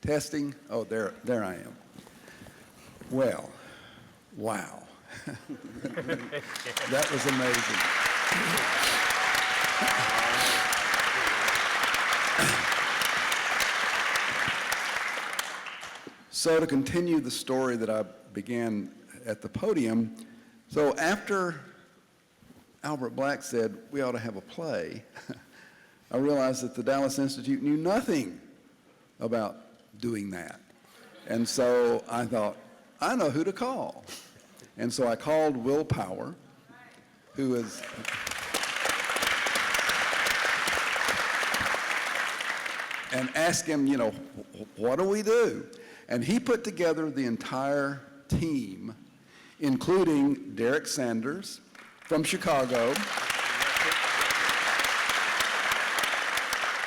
Testing. Oh, there I am. Well, wow. That was amazing. So to continue the story that I began at the podium, so after Albert Black said we ought to have a play, I realized that the Dallas Institute knew nothing about doing that. And so I thought, I know who to call. And so I called Will Power, who is and asked him, you know, what do we do? And he put together the entire team, including Derrick Sanders from Chicago,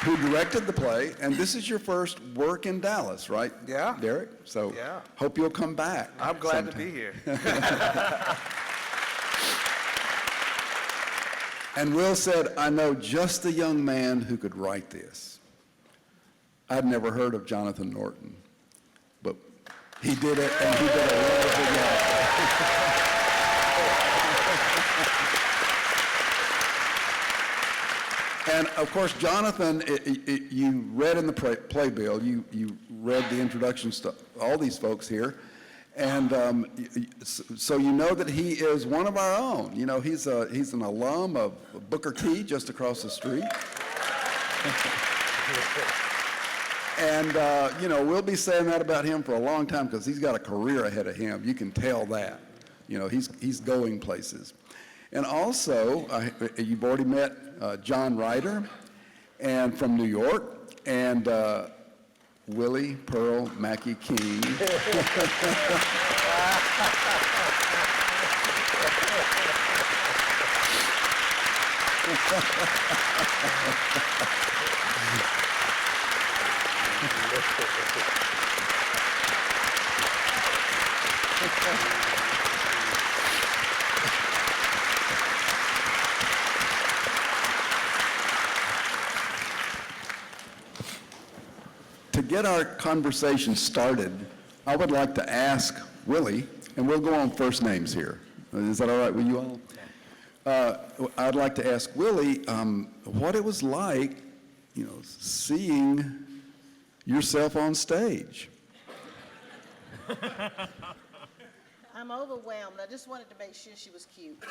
who directed the play. And this is your first work in Dallas, right? Yeah. Derrick? So yeah. Hope you'll come back. I'm glad to be here. And Will said, I know just the young man who could write this. I'd never heard of Jonathan Norton, but he did it, and he did a wonderful job. And of course, Jonathan, you read in the playbill, you read the introduction to all these folks here, and so you know that he is one of our own. You know, he's an alum of Booker T just across the street. And, you know, we'll be saying that about him for a long time because he's got a career ahead of him. You can tell that. You know, he's going places. And also, you've already met John Rieder, and from New York, and Willie Pearl Mackey King. To get our conversation started, I would like to ask Willie, and we'll go on first names here. Is that all right with you all? I'd like to ask Willie what it was like, you know, seeing yourself on stage. I'm overwhelmed. I just wanted to make sure she was cute.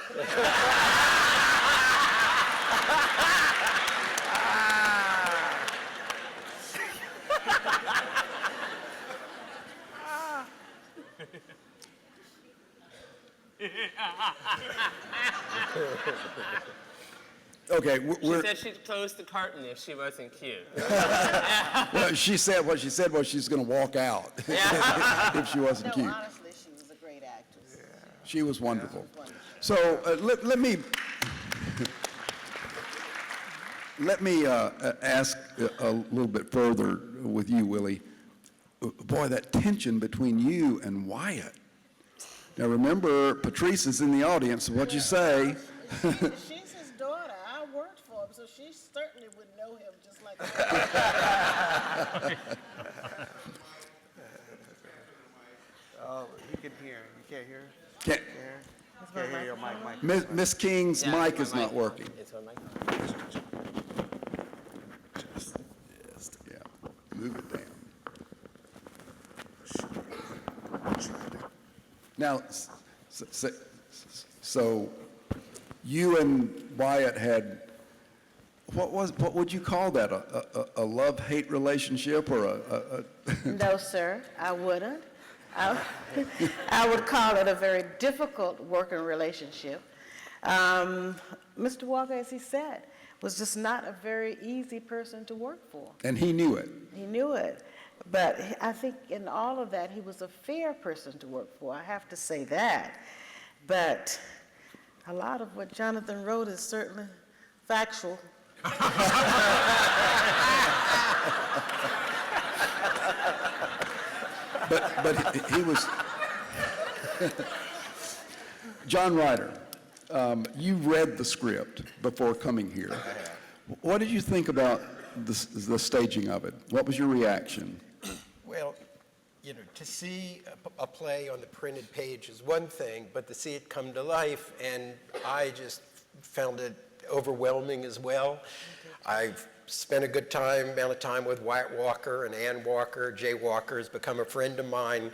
Okay, she said she'd close the curtain if she wasn't cute. Well, she said what she said was she's going to walk out if she wasn't cute. Honestly, she was a great actress. Yeah. She was wonderful. So let me ask a little bit further with you, Willie. Boy, that tension between you and Wyatt. Now remember, Patrice is in the audience. So what'd you say? She's his daughter. I worked for him, so she certainly would know him just like that. Oh, he can hear. You can't hear? Can't Can't hear your mic. Miss King's mic is not working. It's on my Yeah, move it down. Now, so you and Wyatt had, what would you call that? A love-hate relationship or a No, sir, I wouldn't. I would call it a very difficult working relationship. Mr. Walker, as he said, was just not a very easy person to work for. And he knew it. He knew it. But I think in all of that, he was a fair person to work for. I have to say that. But a lot of what Jonathan wrote is certainly factual. But he was, John Rieder, you read the script before coming here. What did you think about the staging of it? What was your reaction? Well, you know, to see a play on the printed page is one thing, but to see it come to life, and I just found it overwhelming as well. I've spent a good amount of time with Wyatt Walker and Ann Walker. Jay Walker has become a friend of mine.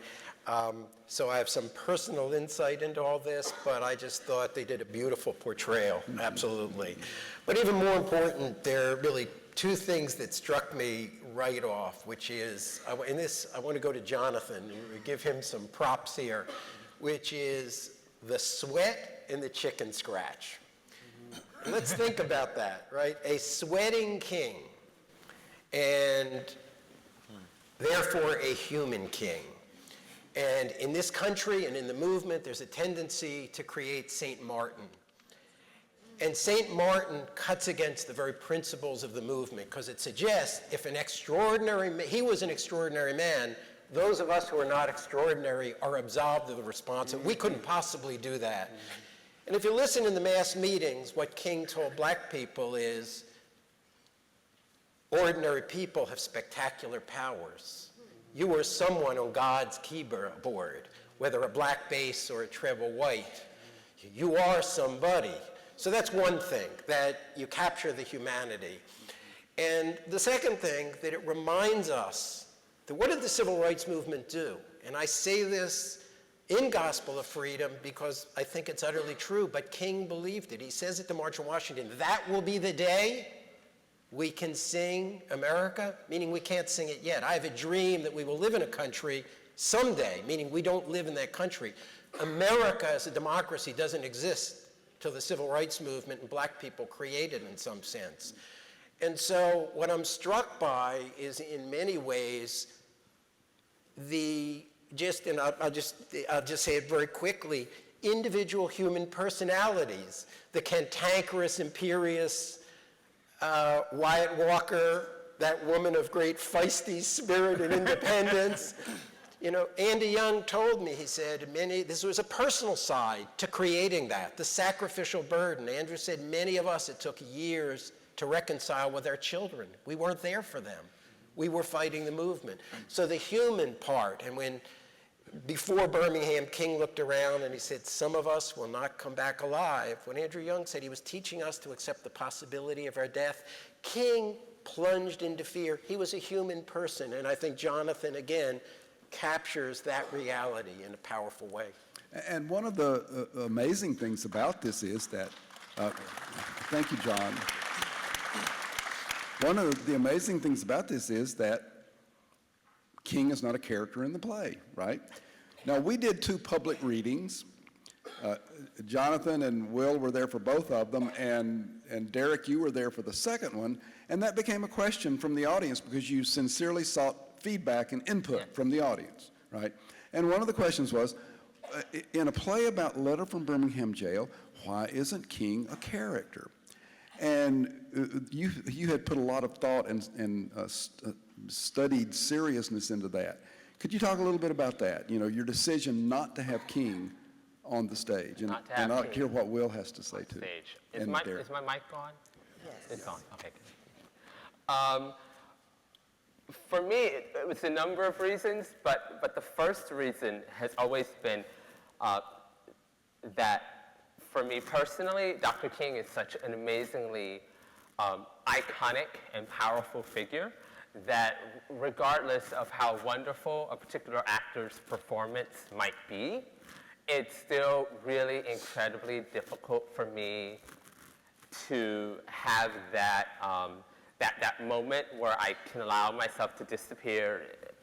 So I have some personal insight into all this, but I just thought they did a beautiful portrayal, absolutely. But even more important, there are really two things that struck me right off, which is, I want to go to Jonathan and give him some props here, which is the sweat and the chicken scratch. Let's think about that, right? A sweating king, and therefore a human king. And in this country and in the movement, there's a tendency to create St. Martin. And St. Martin cuts against the very principles of the movement, because it suggests if he was an extraordinary man, those of us who are not extraordinary are absolved of the responsibility. We couldn't possibly do that. And if you listen in the mass meetings, what King told black people is, ordinary people have spectacular powers. You are someone on God's keyboard, whether a black bass or a treble white. You are somebody. So that's one thing, that you capture the humanity. And the second thing, that it reminds us that what did the civil rights movement do? And I say this in Gospel of Freedom because I think it's utterly true, but King believed it. He says at the March on Washington, that will be the day we can sing America, meaning we can't sing it yet. I have a dream that we will live in a country someday, meaning we don't live in that country. America as a democracy doesn't exist till the civil rights movement and black people created in some sense. And so what I'm struck by is in many ways I'll just say it very quickly, individual human personalities, the cantankerous, imperious Wyatt Walker, that woman of great feisty spirit and independence. You know, Andy Young told me, he said, this was a personal side to creating that, the sacrificial burden. Andrew said, many of us, it took years to reconcile with our children. We weren't there for them. We were fighting the movement. So the human part, and before Birmingham, King looked around and he said, some of us will not come back alive. When Andrew Young said he was teaching us to accept the possibility of our death, King plunged into fear. He was a human person, and I think Jonathan, again, captures that reality in a powerful way. And one of the amazing things about this is that, thank you, John. One of the amazing things about this is that King is not a character in the play, right? Now, we did 2 public readings. Jonathan and Will were there for both of them, and Derrick, you were there for the second one, and that became a question from the audience because you sincerely sought feedback and input from the audience, right? And one of the questions was, in a play about Letter from Birmingham Jail, why isn't King a character? And you had put a lot of thought and studied seriousness into that. Could you talk a little bit about that? You know, your decision not to have King on the stage, and not hear what Will has to say too. Is my mic on? Yes. It's on. Okay. Good. For me, it was a number of reasons, but the first reason has always been that for me personally, Dr. King is such an amazingly iconic and powerful figure that regardless of how wonderful a particular actor's performance might be, it's still really incredibly difficult for me to have that that moment where I can allow myself to disappear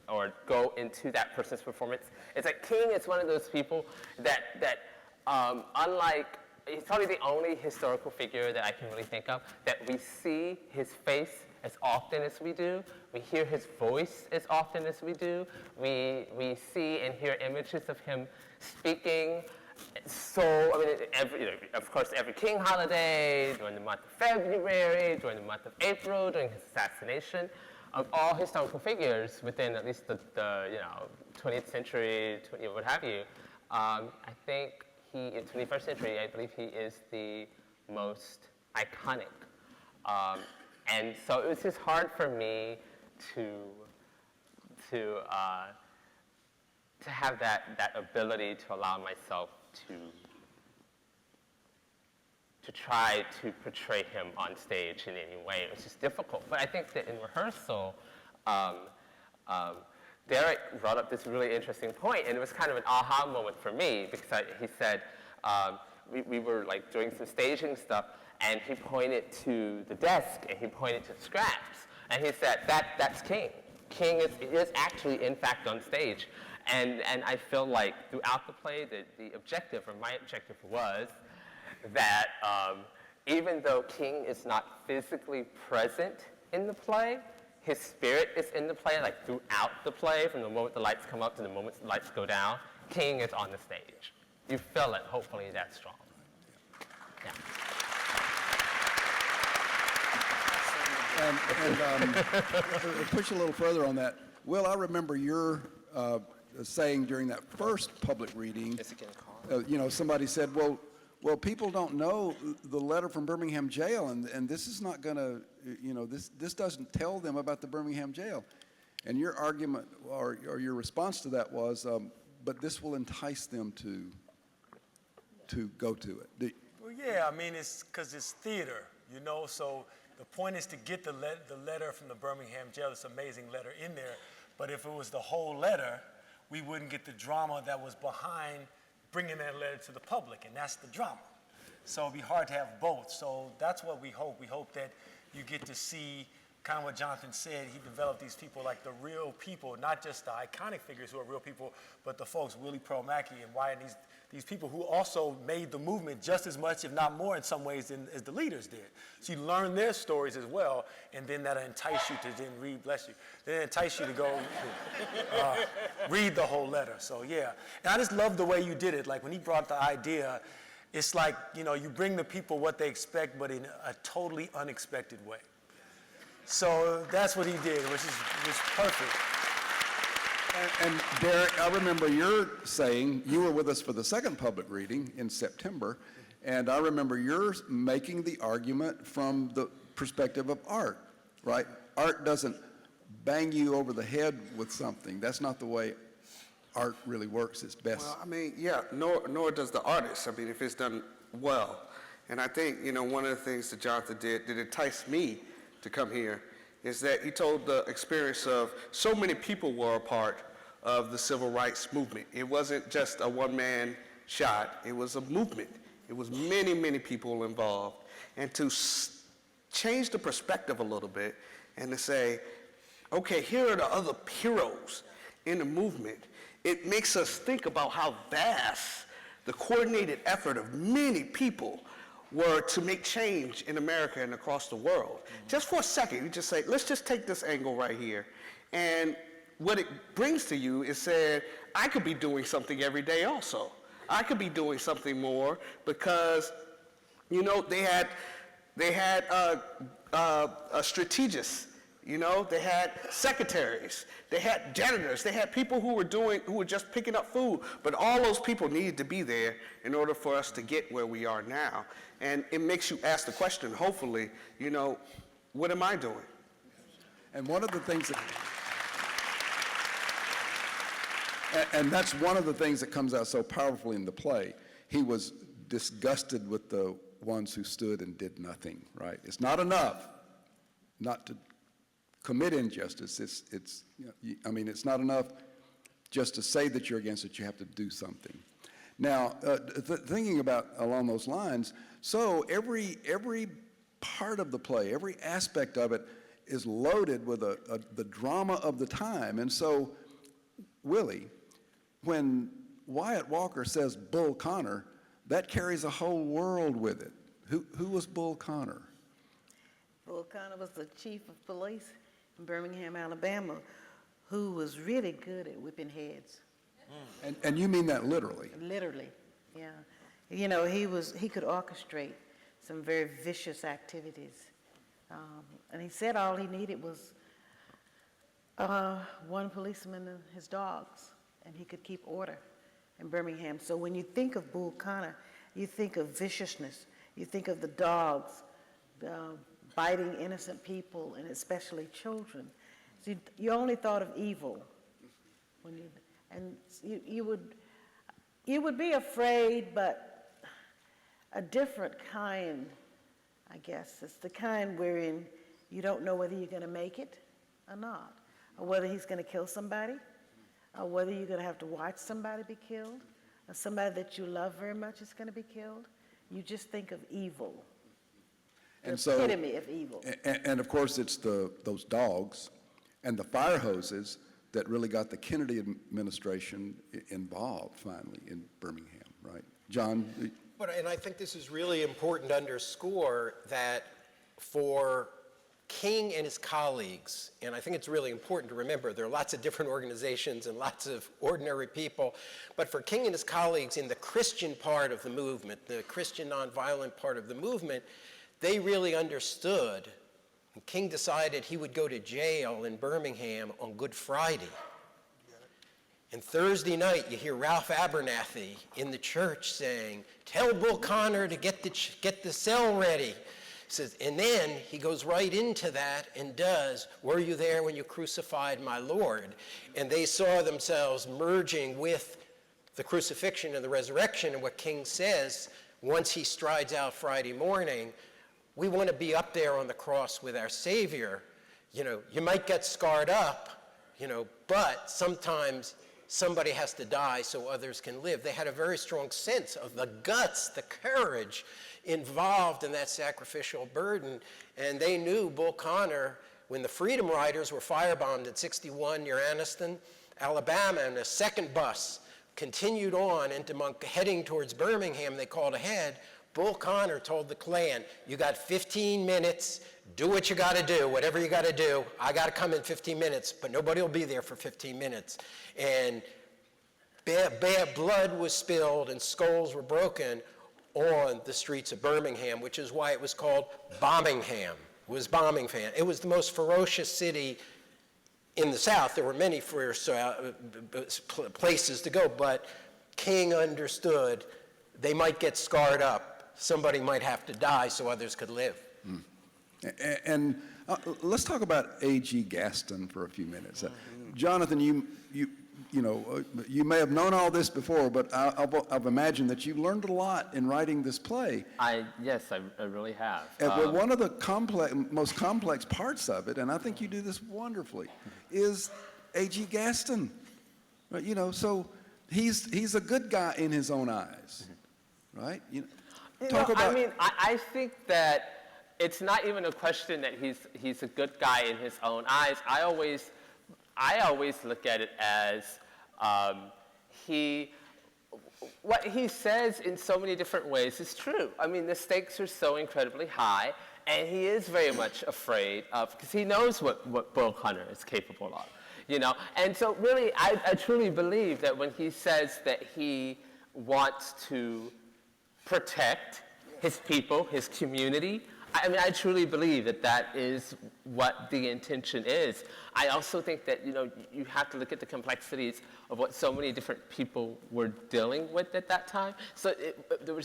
or go into that person's performance. It's like King is one of those people that unlike, he's probably the only historical figure that I can really think of that we see his face as often as we do. We hear his voice as often as we do. We see and hear images of him speaking. So, I mean, of course, every King holiday, during the month of February, during the month of April, during his assassination, of all historical figures within at least the 20th century, what have you. I think in 21st century, I believe he is the most iconic. And so it was just hard for me to have that ability to allow myself to try to portray him on stage in any way. It was just difficult. But I think that in rehearsal, Derrick brought up this really interesting point, and it was kind of an aha moment for me, because he said, we were like doing some staging stuff, and he pointed to the desk, and he pointed to scraps, and he said, that's King. King is actually, in fact, on stage. And I feel like throughout the play, the objective, or my objective, was that even though King is not physically present in the play, his spirit is in the play, like throughout the play, from the moment the lights come up to the moment the lights go down. King is on the stage. You feel it, hopefully, that strong. Yeah. And push a little further on that. Will, I remember your saying during that first public reading, somebody said, well, people don't know the letter from Birmingham Jail, and this is not going to, this doesn't tell them about the Birmingham Jail. And your argument or your response to that was, but this will entice them to go to it. Well, yeah, I mean, it's because it's theater, so the point is to get the letter from the Birmingham Jail, this amazing letter in there, but if it was the whole letter, we wouldn't get the drama that was behind bringing that letter to the public, and that's the drama. So it'd be hard to have both. So that's what we hope. We hope that you get to see kind of what Jonathan said. He developed these people like the real people, not just the iconic figures who are real people, but the folks, Willie Pearl Mackey and Wyatt, these people who also made the movement just as much, if not more in some ways, as the leaders did. So you learn their stories as well, and then that'll entice you to then read, bless you, then entice you to go read the whole letter. So yeah, and I just love the way you did it. Like when he brought the idea, it's like, you bring the people what they expect, but in a totally unexpected way. So that's what he did, which was perfect. And Derrick, I remember your saying, you were with us for the second public reading in September, and I remember yours making the argument from the perspective of art, right? Art doesn't bang you over the head with something. That's not the way art really works. It's best. Well, I mean, yeah, nor does the artist. I mean, if it's done well. And I think, one of the things that Jonathan did that enticed me to come here is that he told the experience of so many people were a part of the civil rights movement. It wasn't just a one-man shot. It was a movement. It was many, many people involved. And to change the perspective a little bit and to say, okay, here are the other heroes in the movement. It makes us think about how vast the coordinated effort of many people were to make change in America and across the world. Mm-hmm. Just for a second, you just say, let's just take this angle right here. And what it brings to you is saying, I could be doing something every day also. I could be doing something more because, they had strategists, they had secretaries, they had janitors, they had people who were just picking up food, but all those people needed to be there in order for us to get where we are now. And it makes you ask the question, hopefully, what am I doing? And one of the things that, and that's one of the things that comes out so powerfully in the play. He was disgusted with the ones who stood and did nothing, right? It's not enough not to commit injustice. It's not enough just to say that you're against it. You have to do something. Now, thinking about along those lines, so every part of the play, every aspect of it is loaded with the drama of the time. And so, Willie, when Wyatt Walker says Bull Connor, that carries a whole world with it. Who was Bull Connor? Bull Connor was the chief of police in Birmingham, Alabama, who was really good at whipping heads. And you mean that literally? Literally, yeah. He could orchestrate some very vicious activities. And he said all he needed was one policeman and his dogs, and he could keep order in Birmingham. So when you think of Bull Connor, you think of viciousness. You think of the dogs biting innocent people, and especially children. So you only thought of evil. And you would be afraid, but a different kind, I guess. It's the kind wherein you don't know whether you're going to make it or not, or whether he's going to kill somebody, or whether you're going to have to watch somebody be killed, or somebody that you love very much is going to be killed. You just think of evil, the epitome of evil. And of course, it's those dogs and the fire hoses that really got the Kennedy administration involved finally in Birmingham, right? John? And I think this is really important to underscore that for King and his colleagues, and I think it's really important to remember there are lots of different organizations and lots of ordinary people, but for King and his colleagues in the Christian part of the movement, the Christian nonviolent part of the movement, they really understood. King decided he would go to jail in Birmingham on Good Friday. And Thursday night, you hear Ralph Abernathy in the church saying, "Tell Bull Connor to get the cell ready." Says, and then he goes right into that and does, "Were you there when you crucified my Lord?" And they saw themselves merging with the crucifixion and the resurrection. And what King says, once he strides out Friday morning, we want to be up there on the cross with our Savior. You know, you might get scarred up, but sometimes somebody has to die so others can live. They had a very strong sense of the guts, the courage involved in that sacrificial burden. And they knew Bull Connor, when the Freedom Riders were firebombed at 61 near Anniston, Alabama, and a second bus continued on into heading towards Birmingham, they called ahead. Bull Connor told the Klan, "You got 15 minutes, do what you got to do, whatever you got to do. I got to come in 15 minutes, but nobody will be there for 15 minutes. And bad blood was spilled and skulls were broken on the streets of Birmingham, which is why it was called Bombingham. It was Bombingham. It was the most ferocious city in the South. There were many fierce places to go, but King understood they might get scarred up. Somebody might have to die so others could live. And let's talk about A.G. Gaston for a few minutes. Jonathan, you may have known all this before, but I've imagined that you learned a lot in writing this play. Yes, I really have. But one of the most complex parts of it, and I think you do this wonderfully, is A.G. Gaston. Right? So he's a good guy in his own eyes, right? I think that it's not even a question that he's a good guy in his own eyes. I always look at it as what he says in so many different ways is true. I mean, the stakes are so incredibly high, and he is very much afraid of, because he knows what Bull Connor is capable of, And so really, I truly believe that when he says that he wants to protect his people, his community, I truly believe that is what the intention is. I also think that, you have to look at the complexities of what so many different people were dealing with at that time. So there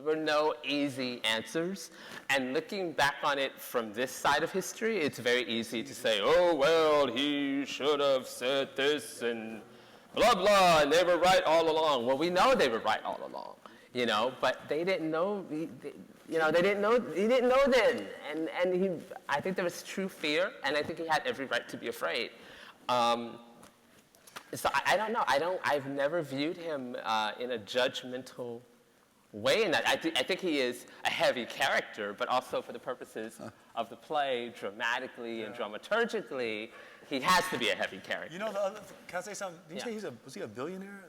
were no easy answers. And looking back on it from this side of history, it's very easy to say, oh, well, he should have said this and blah, blah, and they were right all along. Well, we know they were right all along, but they didn't know. They didn't know. He didn't know then, and I think there was true fear, and I think he had every right to be afraid. So I don't know. I've never viewed him in a judgmental way in that. I think he is a heavy character, but also for the purposes of the play, dramatically and dramaturgically, he has to be a heavy character. Can I say something? Did you say was he a billionaire?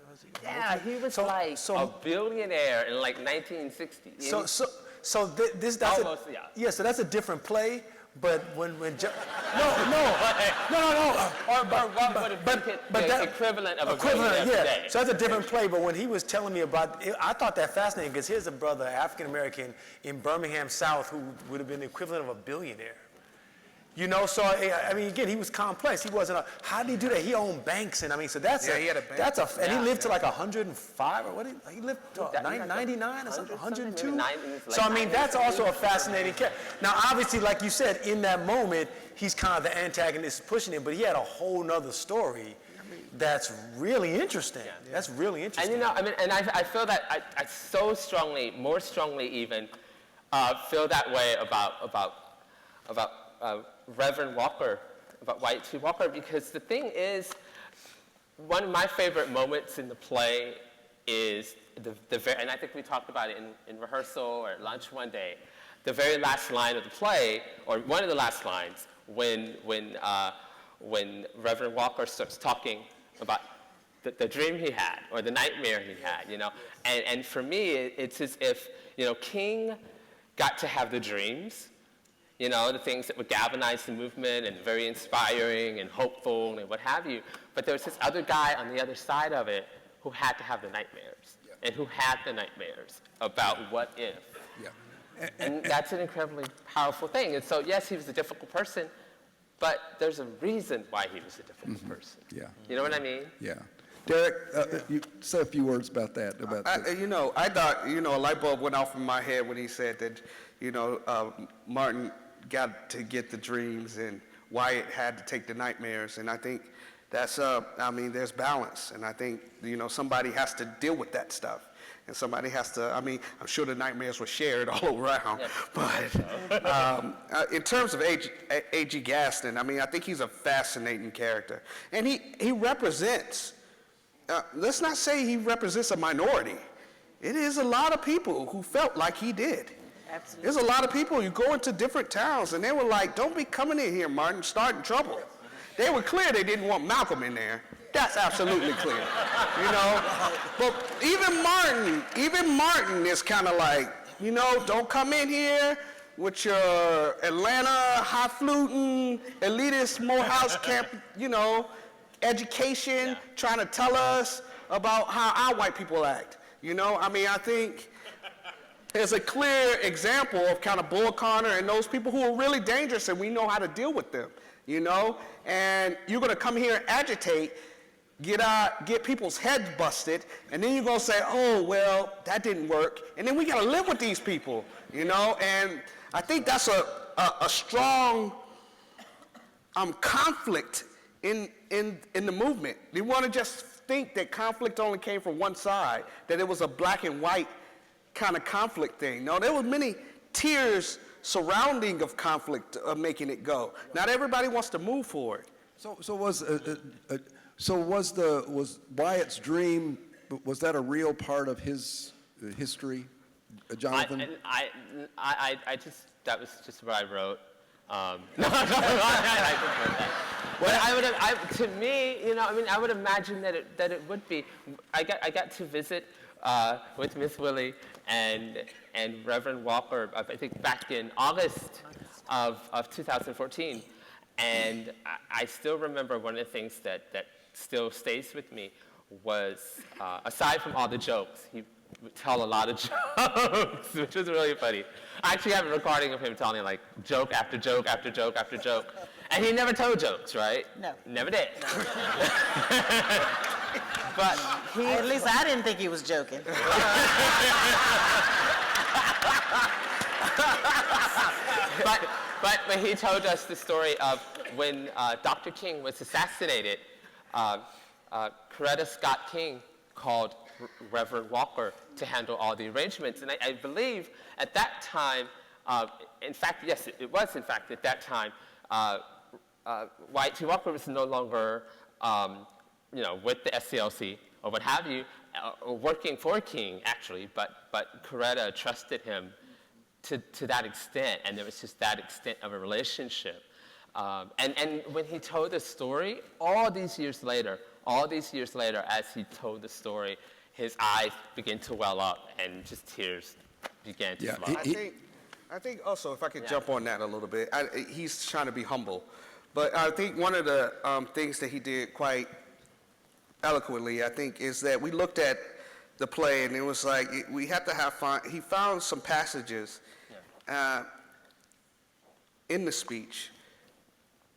He was a billionaire in 1960. So that's almost, so that's a different play. But when Or the equivalent of a billionaire today. So that's a different play. But when he was telling me about it, I thought that fascinating because here's a brother, African American in Birmingham South, who would have been the equivalent of a billionaire. So again, he was complex. He wasn't how did he do that? He owned banks, and he had a bank. And he lived to 105 or what? He lived to 99 or something, 102. So that's also a fascinating character. Now, obviously, like you said, in that moment, he's kind of the antagonist pushing him, but he had a whole nother story That's really interesting. That's really interesting. And I feel that I so strongly, more strongly even, feel that way about Reverend Walker, about Wyatt T. Walker, because the thing is, one of my favorite moments in the play is and I think we talked about it in rehearsal or at lunch one day, the very last line of the play, or one of the last lines, when Reverend Walker starts talking about the dream he had or the nightmare he had, and for me it's as if King got to have the dreams, the things that would galvanize the movement and very inspiring and hopeful and what have you, but there was this other guy on the other side of it who had to have the nightmares, and who had the nightmares about what if. Yeah. And that's an incredibly powerful thing. And so, yes, he was a difficult person, but there's a reason why he was a difficult person. Yeah. You know what I mean? Yeah. Derrick, you say a few words about that. I thought, a light bulb went off in my head when he said that, Martin got to get the dreams and Wyatt had to take the nightmares. And I think that's, there's balance. And I think, somebody has to deal with that stuff. And somebody has to, I'm sure the nightmares were shared all around. Yeah. But in terms of A.G. Gaston, I think he's a fascinating character. And he represents, let's not say he represents a minority. It is a lot of people who felt like he did. Absolutely. There's a lot of people, you go into different towns and they were like, don't be coming in here, Martin, starting trouble. They were clear they didn't want Malcolm in there. That's absolutely clear, But even Martin is kind of like, don't come in here with your Atlanta highfalutin, elitist Morehouse camp, education, trying to tell us about how our white people act. I think there's a clear example of kind of Bull Connor and those people who are really dangerous, and we know how to deal with them, And you're going to come here and agitate, get people's heads busted, and then you're going to say, oh, well, that didn't work. And then we got to live with these people, And I think that's a strong conflict in the movement. They want to just think that conflict only came from one side, that it was a black and white kind of conflict thing. No, there were many tiers surrounding of conflict of making it go. Not everybody wants to move forward. So was Wyatt's dream, was that a real part of his history, Jonathan? That was just what I wrote. I just wrote that. But to me, I would imagine that it would be. I got to visit with Miss Willie and Reverend Walker, I think back in August of 2014. And I still remember one of the things that still stays with me was, aside from all the jokes, he would tell a lot of jokes, which was really funny. I actually have a recording of him telling like joke after joke after joke after joke. And he never told jokes, right? No. Never did. But At least I didn't think he was joking. But he told us the story of when Dr. King was assassinated. Coretta Scott King called Reverend Walker to handle all the arrangements. And I believe at that time, in fact, yes, it was in fact at that time, Wyatt T. Walker was no longer, with the SCLC or what have you, working for King actually, but Coretta trusted him to that extent, and there was just that extent of a relationship. And when he told the story, all these years later, as he told the story, his eyes began to well up and just tears began to flow. I think also, if I could jump on that a little bit, he's trying to be humble. But I think one of the things that he did quite eloquently, I think, is that we looked at the play and it was like, we had to have fun. He found some passages in the speech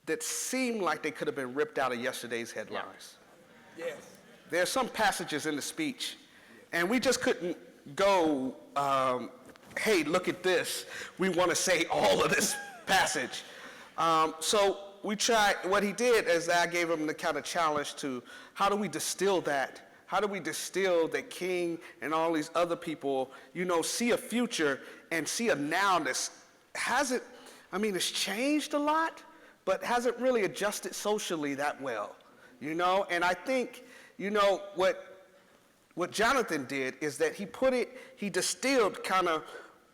that seemed like they could have been ripped out of yesterday's headlines. Yes. There are some passages in the speech, and we just couldn't go, hey, look at this. We want to say all of this passage. So we tried, what he did is I gave him the kind of challenge to, how do we distill that? How do we distill that King and all these other people, you know, see a future and see a now that's hasn't, I mean, it's changed a lot, but hasn't really adjusted socially that well, you know? And I think, you know, what Jonathan did is that he distilled kind of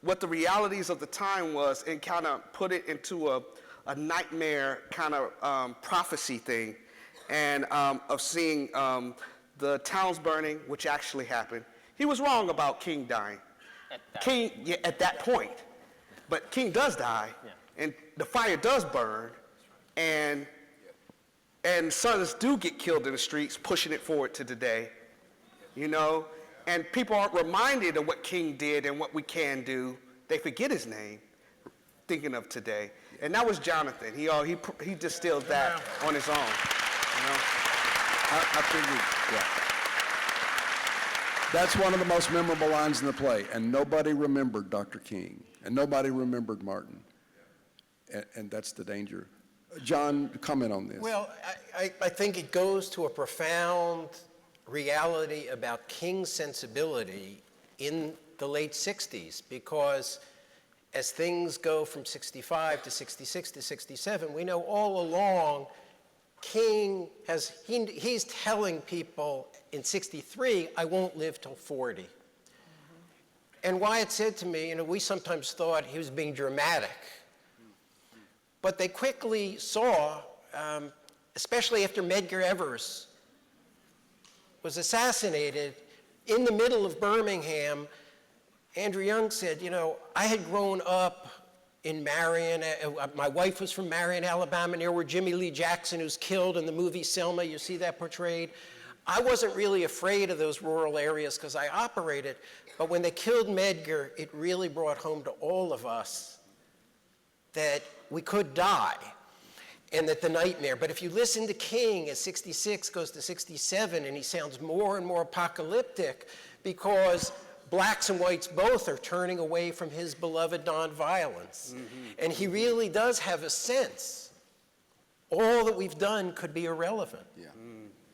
what the realities of the time was and kind of put it into a nightmare kind of prophecy thing, and of seeing the towns burning, which actually happened. He was wrong about King dying. King, yeah, at that point. But King does die, and the fire does burn, and sons do get killed in the streets, pushing it forward to today, you know? And people aren't reminded of what King did and what we can do. They forget his name, thinking of today. And that was Jonathan. He distilled that on his own, you know? I figured, yeah. That's one of the most memorable lines in the play, and nobody remembered Dr. King, and nobody remembered Martin, and that's the danger. John, comment on this. Well, I think it goes to a profound reality about King's sensibility in the late 60s, because as things go from 65 to 66 to 67, we know all along King he's telling people in 63, I won't live till 40. Mm-hmm. And Wyatt said to me, you know, we sometimes thought he was being dramatic. But they quickly saw, especially after Medgar Evers was assassinated in the middle of Birmingham, Andrew Young said, you know, I had grown up in Marion. My wife was from Marion, Alabama, near where Jimmy Lee Jackson, who's killed in the movie Selma, you see that portrayed. I wasn't really afraid of those rural areas because I operated, but when they killed Medgar, it really brought home to all of us that we could die and that the nightmare. But if you listen to King as 66 goes to 67, and he sounds more and more apocalyptic because blacks and whites both are turning away from his beloved nonviolence. Mm-hmm. And he really does have a sense. All that we've done could be irrelevant. Yeah.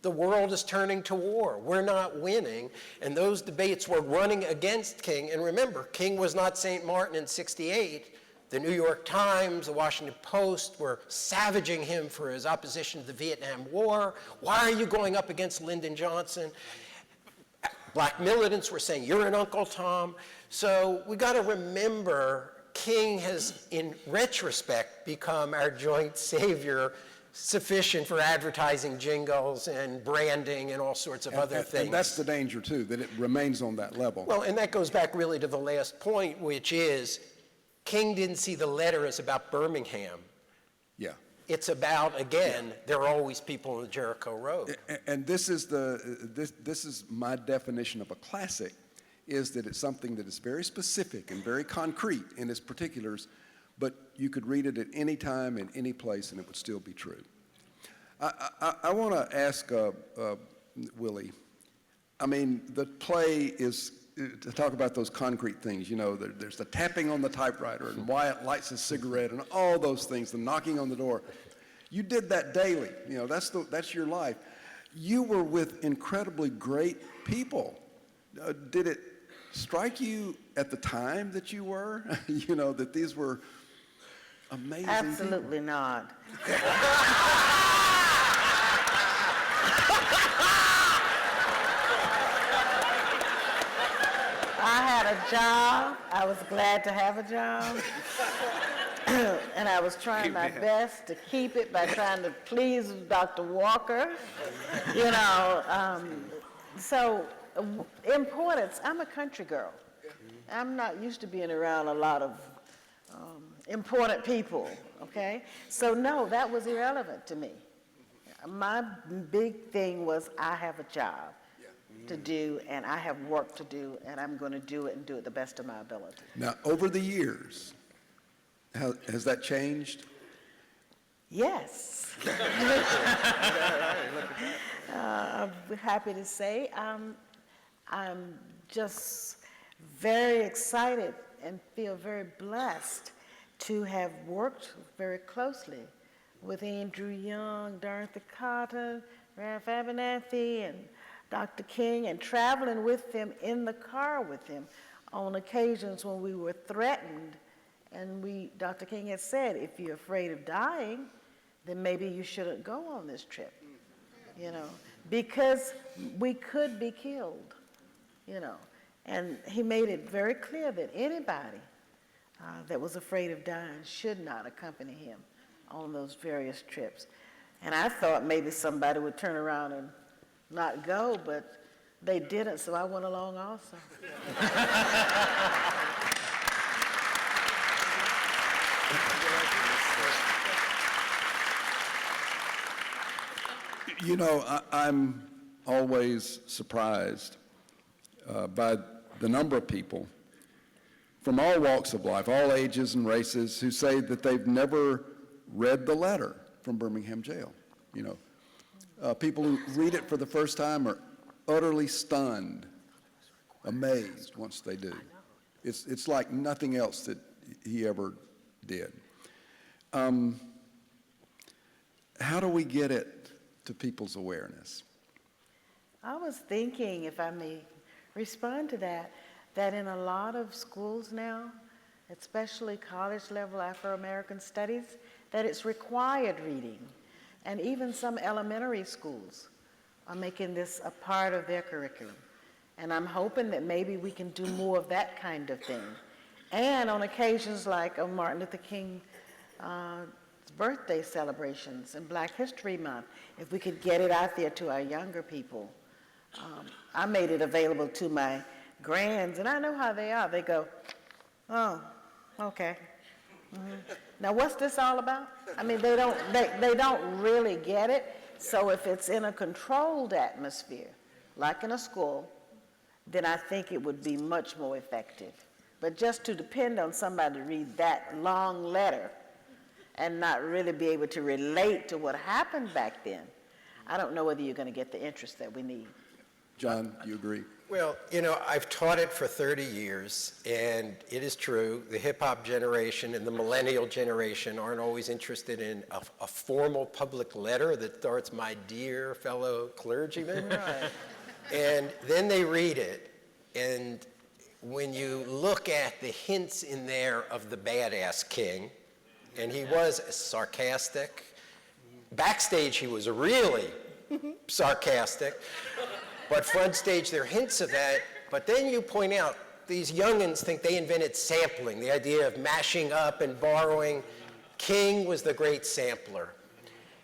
The world is turning to war. We're not winning. And those debates were running against King. And remember, King was not St. Martin in 68. The New York Times, the Washington Post were savaging him for his opposition to the Vietnam War. Why are you going up against Lyndon Johnson? Black militants were saying, you're an Uncle Tom. So we got to remember King has, in retrospect, become our joint savior, sufficient for advertising jingles and branding and all sorts of other things. And that's the danger, too, that it remains on that level. Well, and that goes back really to the last point, which is King didn't see the letter as about Birmingham. Yeah. It's about, again, there are always people on the Jericho Road. And this is this is my definition of a classic, is that it's something that is very specific and very concrete in its particulars, but you could read it at any time, in any place, and it would still be true. I want to ask Willie, I mean, the play is, to talk about those concrete things, you know, there's the tapping on the typewriter, and Wyatt lights his cigarette, and all those things, the knocking on the door. You did that daily, you know, that's your life. You were with incredibly great people. Did it strike you at the time that you were, you know, that these were amazing Absolutely people? Not. I had a job. I was glad to have a job. And I was trying my best to keep it by trying to please Dr. Walker. You know, so importance, I'm a country girl. I'm not used to being around a lot of important people, okay? So no, that was irrelevant to me. My big thing was I have a job to do, and I have work to do, and I'm going to do it and do it the best of my ability. Now, over the years, has that changed? Yes. I'm happy to say I'm just very excited and feel very blessed to have worked very closely with Andrew Young, Dorothy Cotton, Ralph Abernathy, and Dr. King, and traveling with them in the car with him on occasions when we were threatened. And Dr. King had said, if you're afraid of dying, then maybe you shouldn't go on this trip, you know, because we could be killed, you know. And he made it very clear that anybody that was afraid of dying should not accompany him on those various trips. And I thought maybe somebody would turn around and not go, but they didn't, so I went along also. You know, I'm always surprised by the number of people from all walks of life, all ages and races, who say that they've never read the letter from Birmingham Jail. You know, people who read it for the first time are utterly stunned, amazed once they do. It's like nothing else that he ever did. How do we get it to people's awareness? I was thinking, if I may respond to that, that in a lot of schools now, especially college level Afro-American studies, that it's required reading. And even some elementary schools are making this a part of their curriculum. And I'm hoping that maybe we can do more of that kind of thing. And on occasions like on Martin Luther King's birthday celebrations and Black History Month, if we could get it out there to our younger people. I made it available to my grands, and I know how they are. They go, oh, okay. Now what's this all about? I mean, they don't really get it. So if it's in a controlled atmosphere, like in a school, then I think it would be much more effective. But just to depend on somebody to read that long letter and not really be able to relate to what happened back then, I don't know whether you're going to get the interest that we need. John, you agree? Well, you know, I've taught it for 30 years, and it is true, the hip-hop generation and the millennial generation aren't always interested in a formal public letter that starts, "My dear fellow clergyman." Right. And then they read it, and when you look at the hints in there of the badass king, and he was sarcastic. Backstage, he was really sarcastic. But front stage, there are hints of that. But then you point out, these youngins think they invented sampling, the idea of mashing up and borrowing. King was the great sampler.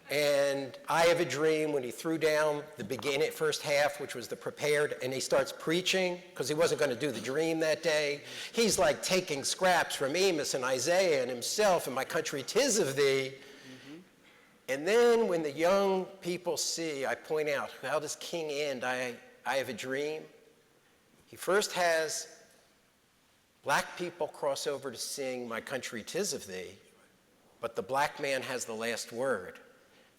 And I Have a Dream, when he threw down the beginning, first half, which was the prepared, and he starts preaching, because he wasn't going to do the dream that day. He's like taking scraps from Amos and Isaiah and himself, and "My country, 'tis of thee." And then when the young people see, I point out, how does King end I Have a Dream? He first has black people cross over to sing "My country, 'tis of thee," but the black man has the last word.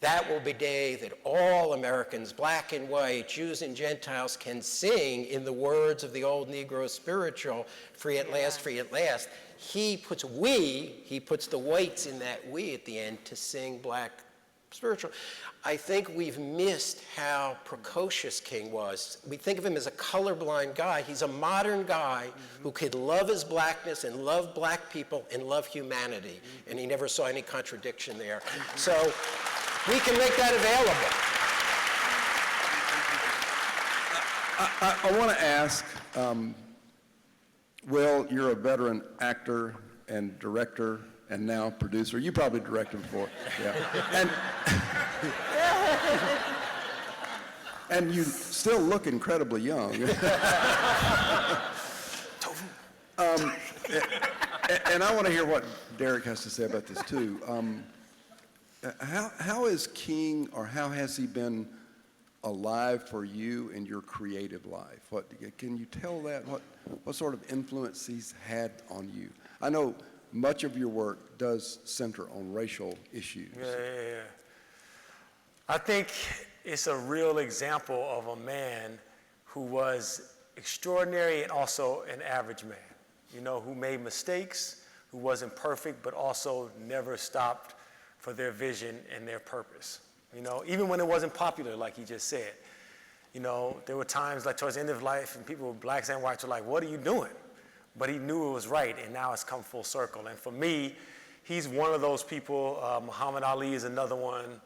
That will be day that all Americans, black and white, Jews and Gentiles, can sing in the words of the old Negro spiritual, "Free at last, free at last." He puts the whites in that "we" at the end to sing black spiritual. I think we've missed how precocious King was. We think of him as a colorblind guy. He's a modern guy who could love his blackness and love black people and love humanity. And he never saw any contradiction there. So we can make that available. I want to ask, Will, you're a veteran actor and director and now producer. You probably directed before. Yeah. And you still look incredibly young. And I want to hear what Derrick has to say about this too. How is King, or how has he been alive for you in your creative life? Can you tell that? What sort of influence he's had on you? I know much of your work does center on racial issues. Yeah. I think it's a real example of a man who was extraordinary and also an average man, you know, who made mistakes, who wasn't perfect, but also never stopped for their vision and their purpose. You know, even when it wasn't popular, like he just said. You know, there were times like towards the end of life and people, blacks and whites, were like, what are you doing? But he knew it was right, and now it's come full circle. And for me, he's one of those people. Muhammad Ali is another one.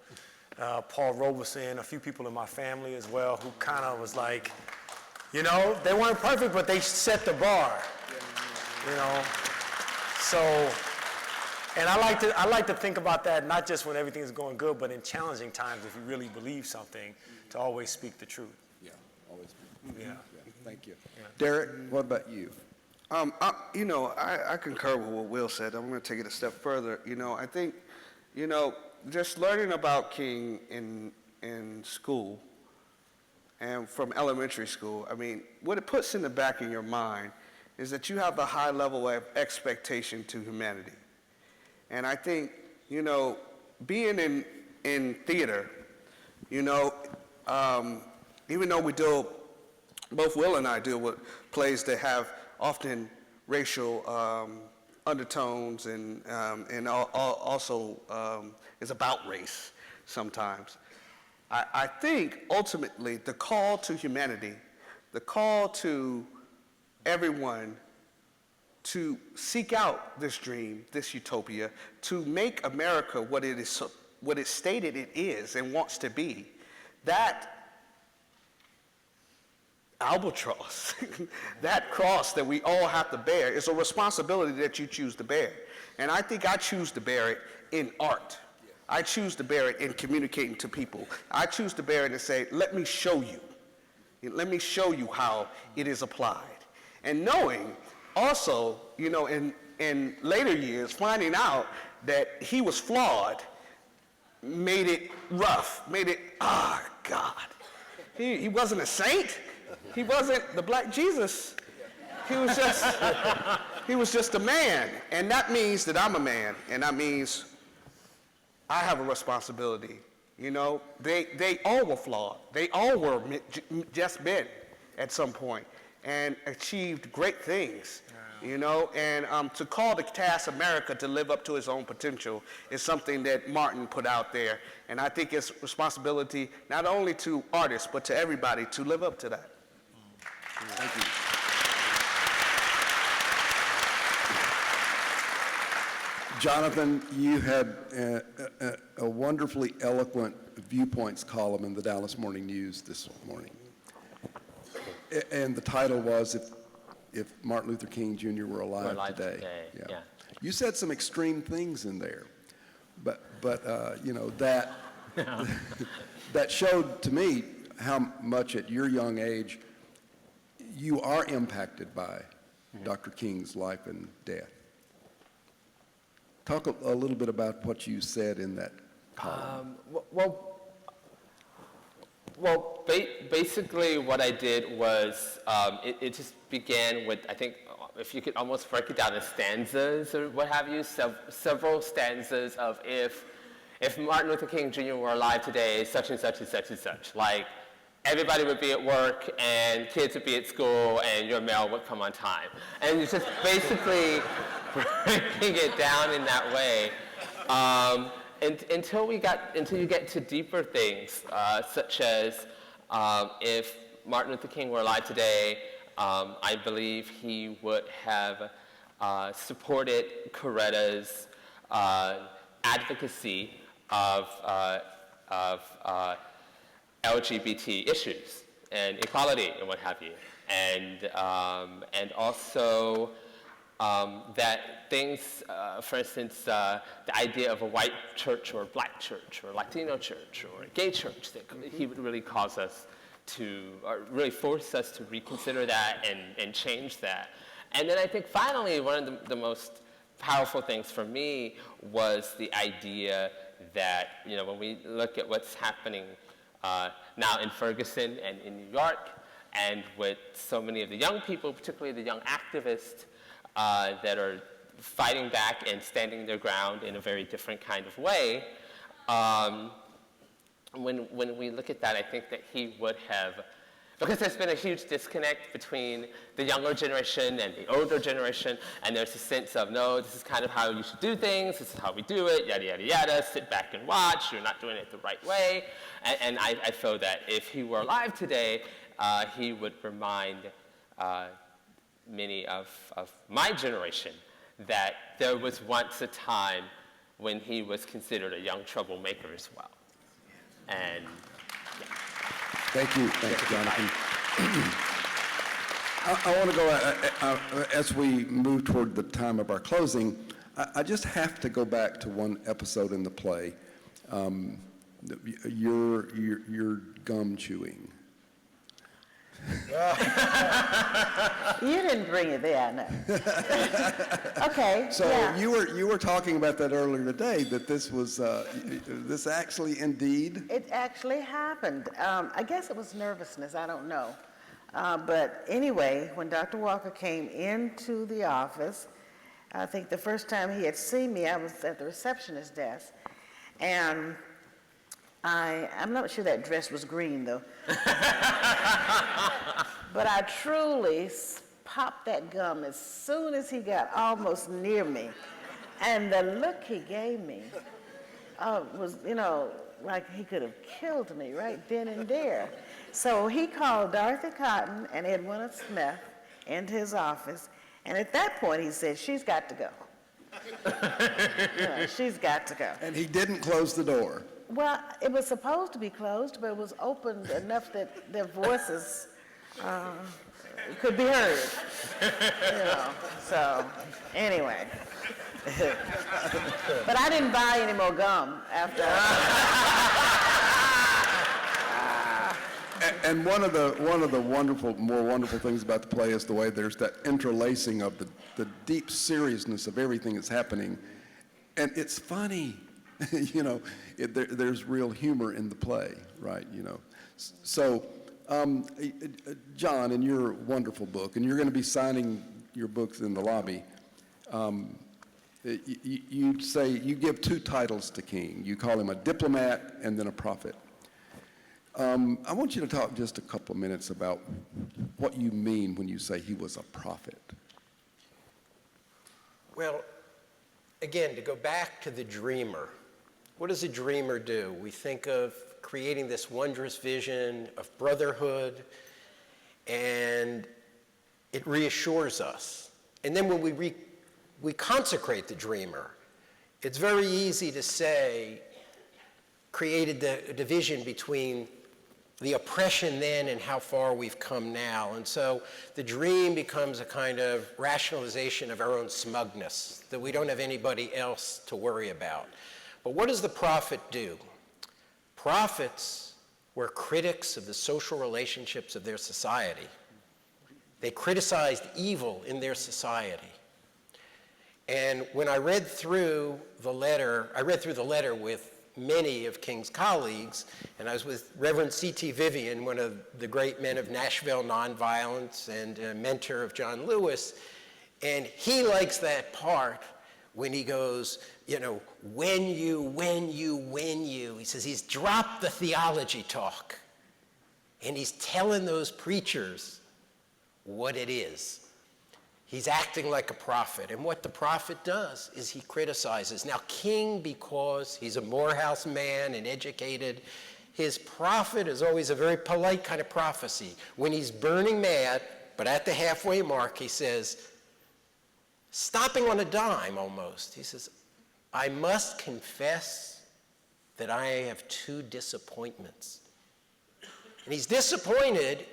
Paul Robeson, a few people in my family as well, who kind of was like, you know, they weren't perfect, but they set the bar. You know, so, and I like to think about that not just when everything's going good, but in challenging times, if you really believe something, to always speak the truth. Yeah, always. Yeah. Thank you. Derrick, what about you? You know, I concur with what Will said. I'm going to take it a step further. You know, I think, you know, just learning about King in school and from elementary school, I mean, what it puts in the back of your mind is that you have a high level of expectation to humanity. And I think, you know, being in theater, you know, even though we deal, both Will and I deal with plays that have often racial undertones and also is about race sometimes. I think ultimately the call to humanity, the call to everyone to seek out this dream, this utopia, to make America what it is, what it stated it is and wants to be, that albatross, that cross that we all have to bear is a responsibility that you choose to bear. And I think I choose to bear it in art. I choose to bear it in communicating to people. I choose to bear it and say, let me show you. Let me show you how it is applied. And knowing also, you know, in later years, finding out that he was flawed made it rough, made it, oh, God. He wasn't a saint. He wasn't the Black Jesus. He was just a man. And that means that I'm a man. And that means I have a responsibility. You know, they all were flawed. They all were just men at some point and achieved great things. You know, and to call to task America to live up to its own potential is something that Martin put out there. And I think it's responsibility not only to artists, but to everybody to live up to that. Thank you. Jonathan, you had a wonderfully eloquent viewpoints column in the Dallas Morning News this morning. And the title was, If Martin Luther King Jr. were alive today. Yeah. You said some extreme things in there, but you know, that, that showed to me how much at your young age you are impacted by Dr. King's life and death. Talk a little bit about what you said in that column. Well, basically what I did was, it just began with, I think, if you could almost break it down in stanzas or what have you, several stanzas of if Martin Luther King Jr. were alive today, such and such and such and such. Like, everybody would be at work and kids would be at school and your mail would come on time. And it's just basically breaking it down in that way. Until you get to deeper things, such as if Martin Luther King were alive today, I believe he would have supported Coretta's advocacy of LGBT issues and equality and what have you, and also that things, for instance, the idea of a white church or a black church or Latino church or a gay church, that he would really cause us to, or really force us to reconsider that and change that. And then I think finally one of the most powerful things for me was the idea that, you know, when we look at what's happening now in Ferguson and in New York, and with so many of the young people, particularly the young activists, that are fighting back and standing their ground in a very different kind of way. When we look at that, I think that he would have Because there's been a huge disconnect between the younger generation and the older generation, and there's a sense of, no, this is kind of how you should do things, this is how we do it, yada, yada, yada, sit back and watch, you're not doing it the right way. And I feel that if he were alive today, he would remind many of my generation that there was once a time when he was considered a young troublemaker as well. And Thank you, Jonathan. I want to go, as we move toward the time of our closing, I just have to go back to one episode in the play, your gum chewing. You didn't bring it there, no. Okay, So yeah. you were talking about that earlier today, that this was, this actually indeed? It actually happened. I guess it was nervousness, I don't know. But anyway, when Dr. Walker came into the office, I think the first time he had seen me, I was at the receptionist desk. And I'm not sure that dress was green, though. But I truly popped that gum as soon as he got almost near me. And the look he gave me was, like he could have killed me right then and there. So he called Dorothy Cotton and Edwina Smith into his office. And at that point, he said, she's got to go. She's got to go. And he didn't close the door. Well, it was supposed to be closed, but it was opened enough that their voices could be heard. So anyway. But I didn't buy any more gum after. And one of the more wonderful things about the play is the way there's that interlacing of the deep seriousness of everything that's happening, and it's funny. There's real humor in the play, right? So, John, in your wonderful book, and you're going to be signing your books in the lobby. You say you give two titles to King. You call him a diplomat and then a prophet. I want you to talk just a couple of minutes about what you mean when you say he was a prophet. Well, again, to go back to the dreamer, what does a dreamer do? We think of creating this wondrous vision of brotherhood, and it reassures us. And then when we consecrate the dreamer, it's very easy to say, created the division between the oppression then and how far we've come now. And so the dream becomes a kind of rationalization of our own smugness, that we don't have anybody else to worry about. But what does the prophet do? Prophets were critics of the social relationships of their society. They criticized evil in their society. And when I read through the letter with many of King's colleagues, and I was with Reverend C.T. Vivian, one of the great men of Nashville nonviolence and a mentor of John Lewis, and he likes that part when he goes, when you. He says he's dropped the theology talk, and he's telling those preachers what it is. He's acting like a prophet, and what the prophet does is he criticizes. Now, King, because he's a Morehouse man and educated, his prophet is always a very polite kind of prophecy. When he's burning mad, but at the halfway mark, he says, stopping on a dime almost, he says, I must confess that I have two disappointments. And he's disappointed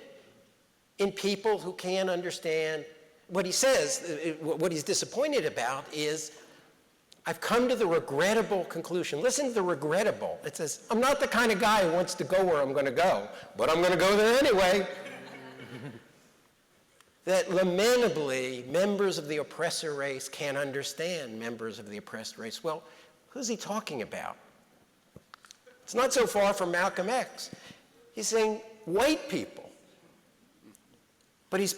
in people who can't understand what he says. What he's disappointed about is, I've come to the regrettable conclusion. Listen to the regrettable. It says, I'm not the kind of guy who wants to go where I'm going to go, but I'm going to go there anyway. That lamentably, members of the oppressor race can't understand members of the oppressed race. Well, who's he talking about? It's not so far from Malcolm X. He's saying white people. But he's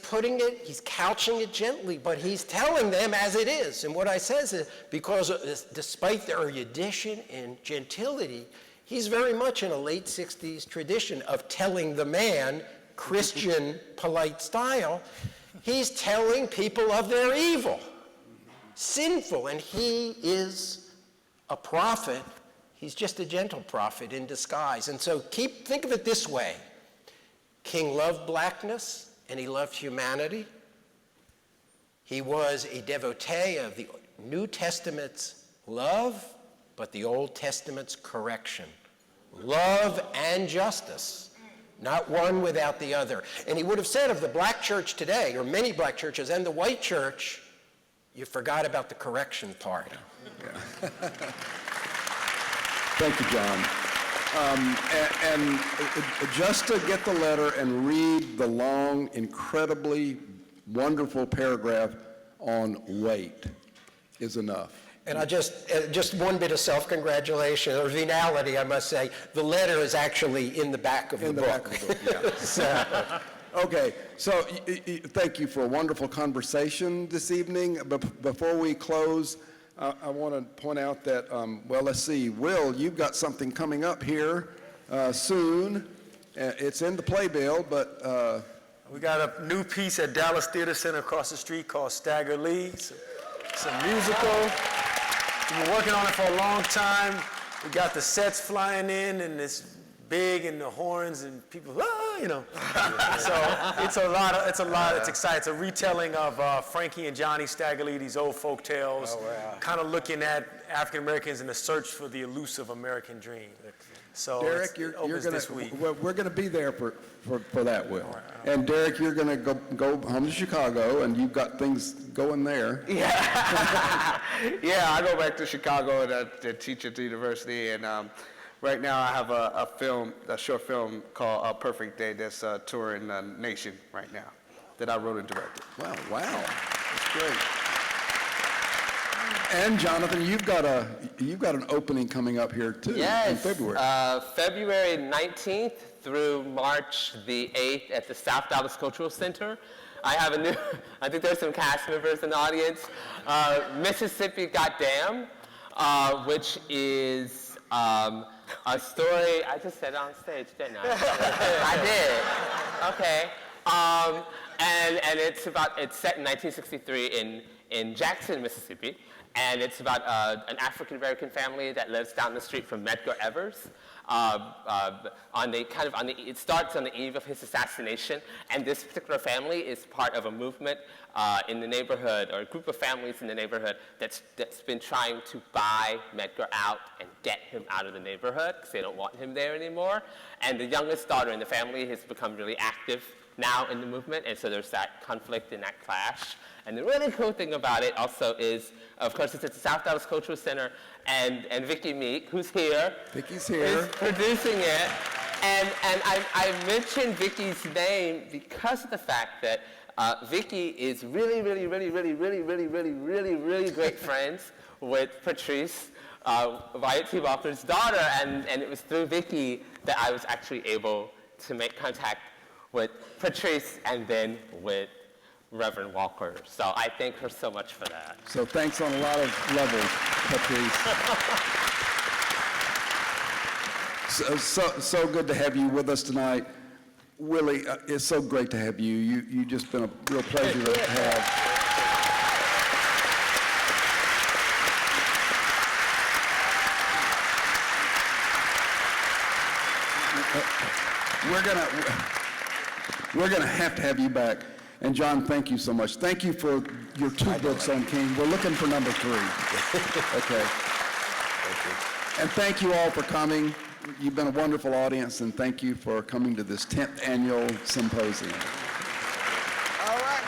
couching it gently, but he's telling them as it is. And what I says is, because despite their erudition and gentility, he's very much in a late 60s tradition of telling the man Christian, polite style. He's telling people of their evil, sinful, and he is a prophet. He's just a gentle prophet in disguise. And so think of it this way. King loved blackness, and he loved humanity. He was a devotee of the New Testament's love, but the Old Testament's correction. Love and justice, not one without the other. And he would have said of the black church today, or many black churches, and the white church, you forgot about the correction part. Yeah. Thank you, John. And just to get the letter and read the long, incredibly wonderful paragraph on weight is enough. And I just one bit of self-congratulation, or venality, I must say. The letter is actually in the back of the book. Back of the book, yeah. Okay, so thank you for a wonderful conversation this evening. But before we close, I want to point out that, well, let's see, Will, you've got something coming up here soon. It's in the playbill, but... We got a new piece at Dallas Theater Center across the street called Stagger Lee. It's a musical. We've been working on it for a long time. We got the sets flying in, and it's big, and the horns, and people, you know. So it's exciting. It's a retelling of Frankie and Johnny Stagger Lee, these old folk tales, kind of looking at African Americans in the search for the elusive American dream. So Derrick, we're going to be there for that, Will. And Derrick, you're going to go home to Chicago, and you've got things going there. Yeah, yeah. I go back to Chicago to teach at the university, and right now I have a short film called A Perfect Day that's touring the nation right now that I wrote and directed. Wow, that's great. And Jonathan, you've got an opening coming up here too in February. February 19th through March the 8th at the South Dallas Cultural Center. I have I think there's some cast members in the audience. Mississippi Goddamn, which is a story, I just said it on stage, didn't I? I did, okay. And it's set in 1963 in Jackson, Mississippi. And it's about an African-American family that lives down the street from Medgar Evers. It starts on the eve of his assassination, and this particular family is part of a movement in the neighborhood, or a group of families in the neighborhood that's been trying to buy Medgar out and get him out of the neighborhood because they don't want him there anymore. And the youngest daughter in the family has become really active now in the movement, and so there's that conflict and that clash. And the really cool thing about it also is, of course, it's at the South Dallas Cultural Center, and Vicki Meek, who's here, Vicki's here, is producing it. And I mentioned Vicki's name because of the fact that Vicki is really great friends with Patrice, Wyatt T. Walker's daughter, and it was through Vicki that I was actually able to make contact with Patrice and then with Reverend Walker. So I thank her so much for that. So thanks on a lot of levels, Patrice. So good to have you with us tonight. Willie, it's so great to have you. You've just been a real pleasure to have. We're gonna have to have you back. And John, thank you so much. Thank you for your 2 books on King. We're looking for number 3. Okay. Thank you. And thank you all for coming. You've been a wonderful audience, and thank you for coming to this 10th annual symposium. All right.